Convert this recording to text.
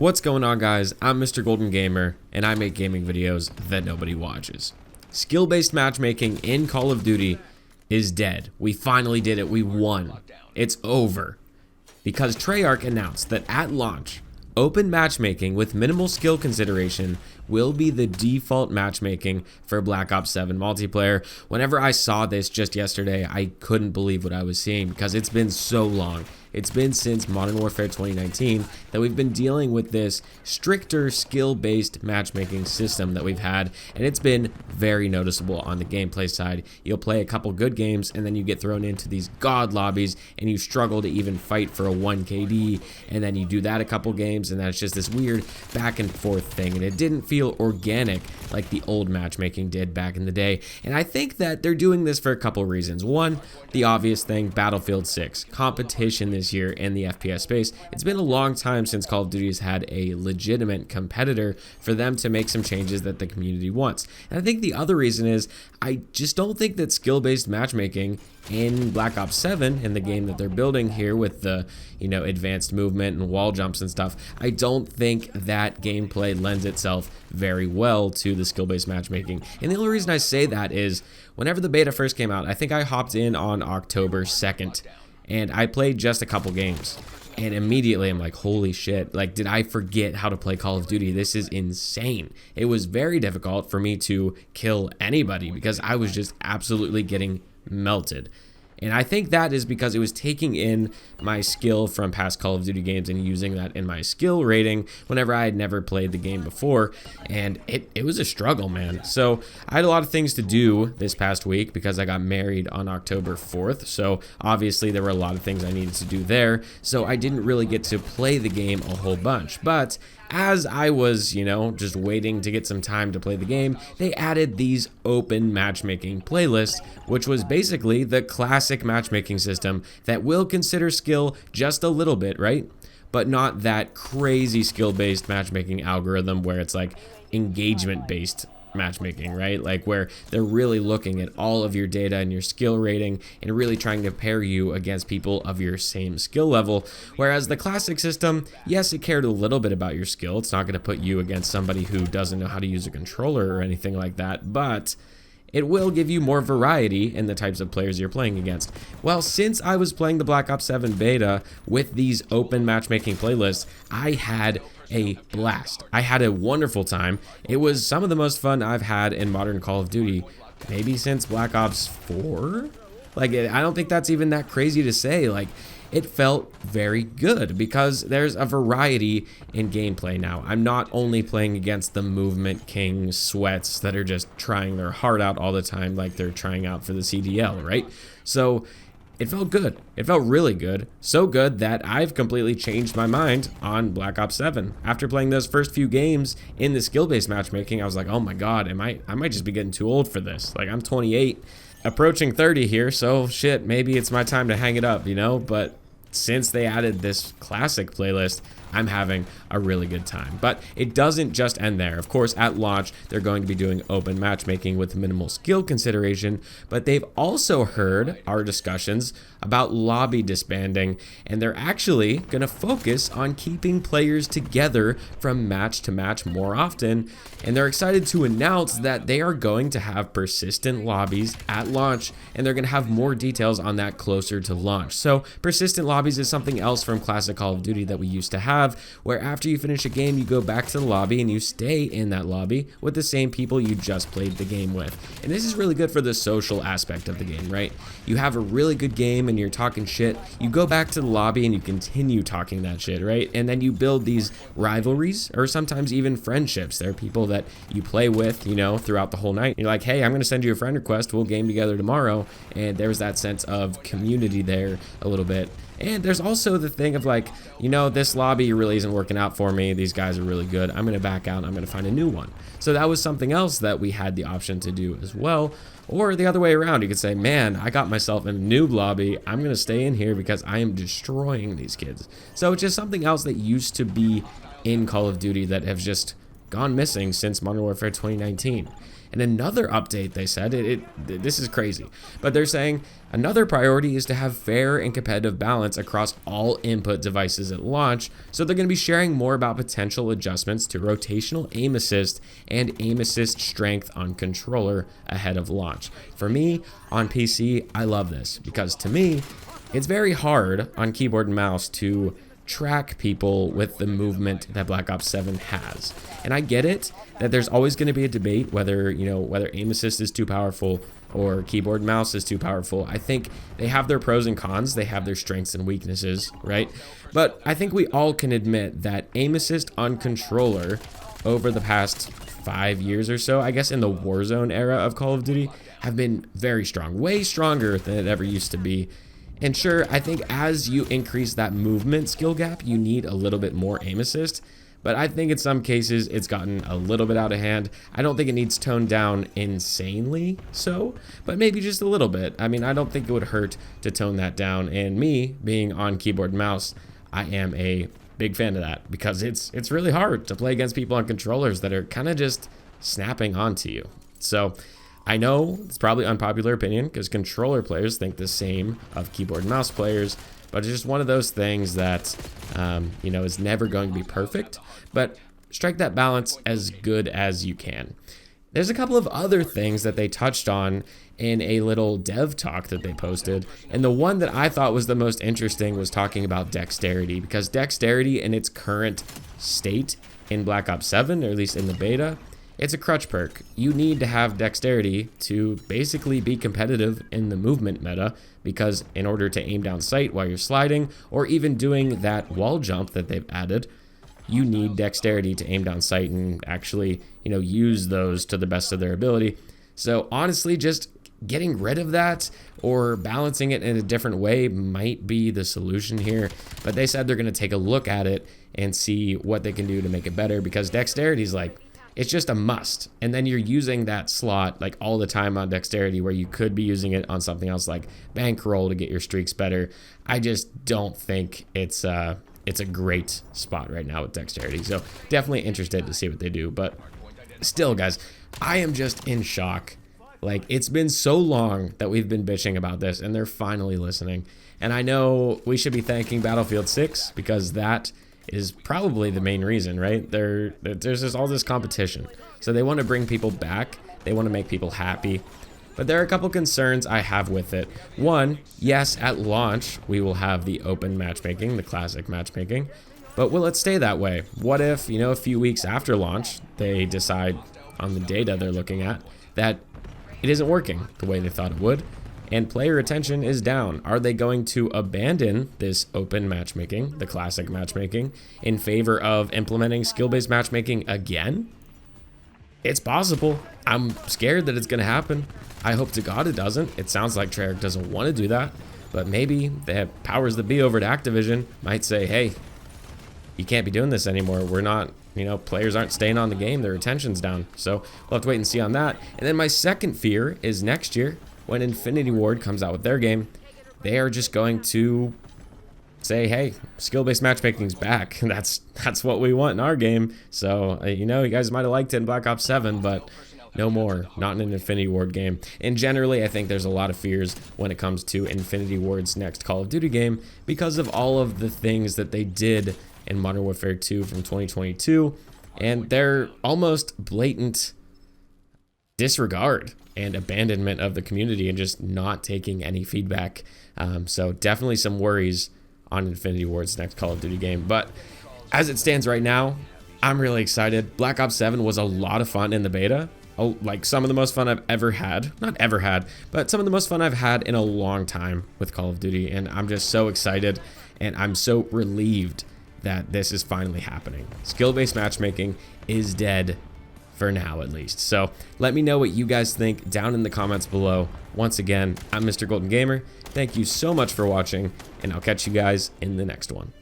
What's going on, guys? I'm MrGoldenGamer, and I make gaming videos that nobody watches. Skill-based matchmaking in Call of Duty is dead. We finally did it. We won. It's over. Because Treyarch announced that at launch, open matchmaking with minimal skill consideration will be the default matchmaking for Black Ops 7 multiplayer. Whenever I saw this just yesterday, I couldn't believe what I was seeing because it's been so long. It's been since Modern Warfare 2019 that we've been dealing with this stricter skill-based matchmaking system that we've had, and it's been very noticeable on the gameplay side. You'll play a couple good games, and then you get thrown into these god lobbies, and you struggle to even fight for a 1 KD, and then you do that a couple games, and then it's just this weird back and forth thing, and it didn't feel organic like the old matchmaking did back in the day. And I think that they're doing this for a couple reasons. One, the obvious thing, Battlefield 6, competition this year in the FPS space. It's been a long time since Call of Duty has had a legitimate competitor for them to make some changes that the community wants. And I think the other reason is I just don't think that skill-based matchmaking in Black Ops 7 in the game that they're building here with the, advanced movement and wall jumps and stuff, I don't think that gameplay lends itself very well to the skill-based matchmaking. And the only reason I say that is whenever the beta first came out, I think I hopped in on October 2nd and I played just a couple games. And immediately I'm like, holy shit, like, did I forget how to play Call of Duty? This is insane. It was very difficult for me to kill anybody because I was just absolutely getting melted. And I think that is because it was taking in my skill from past Call of Duty games and using that in my skill rating whenever I had never played the game before. And it was a struggle, man. So I had a lot of things to do this past week because I got married on October 4th. So obviously there were a lot of things I needed to do there. So I didn't really get to play the game a whole bunch. But as I was, just waiting to get some time to play the game, they added these open matchmaking playlists, which was basically the classic matchmaking system that will consider skill just a little bit, right? But not that crazy skill-based matchmaking algorithm where it's like engagement-based matchmaking, right? Like where they're really looking at all of your data and your skill rating and really trying to pair you against people of your same skill level. Whereas the classic system, yes, it cared a little bit about your skill. It's not going to put you against somebody who doesn't know how to use a controller or anything like that, but it will give you more variety in the types of players you're playing against. Well, since I was playing the Black Ops 7 beta with these open matchmaking playlists, I had a blast. I had a wonderful time. It was some of the most fun I've had in modern Call of Duty, maybe since Black Ops 4? Like, I don't think that's even that crazy to say. Like, it felt very good because there's a variety in gameplay now. I'm not only playing against the movement king sweats that are just trying their heart out all the time like they're trying out for the CDL, right? So it felt good. It felt really good. So good that I've completely changed my mind on Black Ops 7. After playing those first few games in the skill-based matchmaking, I was like, oh my god, I might just be getting too old for this. Like, I'm 28, approaching 30 here, so shit, maybe it's my time to hang it up, But since they added this classic playlist, I'm having a really good time. But it doesn't just end there. Of course, at launch, they're going to be doing open matchmaking with minimal skill consideration, but they've also heard our discussions about lobby disbanding, and they're actually going to focus on keeping players together from match to match more often, and they're excited to announce that they are going to have persistent lobbies at launch, and they're going to have more details on that closer to launch. So persistent lobbies is something else from classic Call of Duty that we used to have, where after you finish a game, you go back to the lobby and you stay in that lobby with the same people you just played the game with. And this is really good for the social aspect of the game, right? You have a really good game and you're talking shit, you go back to the lobby and you continue talking that shit, right? And then you build these rivalries or sometimes even friendships. There are people that you play with, throughout the whole night. You're like, hey, I'm going to send you a friend request, we'll game together tomorrow. And there's that sense of community there a little bit. And there's also the thing of like, this lobby really isn't working out for me. These guys are really good. I'm going to back out. I'm going to find a new one. So that was something else that we had the option to do as well. Or the other way around, you could say, man, I got myself in a noob lobby. I'm going to stay in here because I am destroying these kids. So it's just something else that used to be in Call of Duty that have just gone missing since Modern Warfare 2019. And another update, they said, this is crazy, but they're saying another priority is to have fair and competitive balance across all input devices at launch. So they're going to be sharing more about potential adjustments to rotational aim assist and aim assist strength on controller ahead of launch. For me, on PC, I love this because to me, it's very hard on keyboard and mouse to track people with the movement that Black Ops 7 has. And I get it that there's always going to be a debate whether, whether aim assist is too powerful or keyboard and mouse is too powerful. I think they have their pros and cons, they have their strengths and weaknesses, right? But I think we all can admit that aim assist on controller over the past 5 years or so, I guess in the Warzone era of Call of Duty, have been very strong, way stronger than it ever used to be. And sure, I think as you increase that movement skill gap, you need a little bit more aim assist. But I think in some cases, it's gotten a little bit out of hand. I don't think it needs toned down insanely so, but maybe just a little bit. I mean, I don't think it would hurt to tone that down. And me, being on keyboard and mouse, I am a big fan of that because it's really hard to play against people on controllers that are kind of just snapping onto you. So I know it's probably unpopular opinion because controller players think the same of keyboard and mouse players, but it's just one of those things that, is never going to be perfect, but strike that balance as good as you can. There's a couple of other things that they touched on in a little dev talk that they posted, and the one that I thought was the most interesting was talking about dexterity, because dexterity in its current state in Black Ops 7, or at least in the beta, it's a crutch perk. You need to have dexterity to basically be competitive in the movement meta, because in order to aim down sight while you're sliding, or even doing that wall jump that they've added, you need dexterity to aim down sight and actually, use those to the best of their ability. So honestly, just getting rid of that or balancing it in a different way might be the solution here. But they said they're going to take a look at it and see what they can do to make it better, because dexterity is it's just a must. And then you're using that slot all the time on dexterity, where you could be using it on something else like bankroll to get your streaks better. I just don't think it's a great spot right now with dexterity. So definitely interested to see what they do. But still, guys, I am just in shock. It's been so long that we've been bitching about this, and they're finally listening. And I know we should be thanking Battlefield 6, because that is probably the main reason, right? There's just all this competition. So they want to bring people back. They want to make people happy. But there are a couple concerns I have with it. One, yes, at launch, we will have the open matchmaking, the classic matchmaking. But will it stay that way? What if, a few weeks after launch, they decide on the data they're looking at that it isn't working the way they thought it would, and player retention is down? Are they going to abandon this open matchmaking, the classic matchmaking, in favor of implementing skill-based matchmaking again? It's possible. I'm scared that it's going to happen. I hope to God it doesn't. It sounds like Treyarch doesn't want to do that, but maybe the powers that be over at Activision might say, hey, you can't be doing this anymore. We're not, players aren't staying on the game. Their retention's down. So we'll have to wait and see on that. And then my second fear is next year, when Infinity Ward comes out with their game, they are just going to say, hey, skill-based matchmaking's back. That's what we want in our game. So, you guys might have liked it in Black Ops 7, but no more. Not in an Infinity Ward game. And generally, I think there's a lot of fears when it comes to Infinity Ward's next Call of Duty game, because of all of the things that they did in Modern Warfare 2 from 2022, and their almost blatant disregard and abandonment of the community and just not taking any feedback. So definitely some worries on Infinity Ward's next Call of Duty game. But as it stands right now, I'm really excited. Black Ops 7 was a lot of fun in the beta. Oh, some of the most fun I've ever had. Not ever had, but some of the most fun I've had in a long time with Call of Duty. And I'm just so excited, and I'm so relieved that this is finally happening. Skill-based matchmaking is dead for now, at least. So let me know what you guys think down in the comments below. Once again, I'm Mr. Golden Gamer. Thank you so much for watching, and I'll catch you guys in the next one.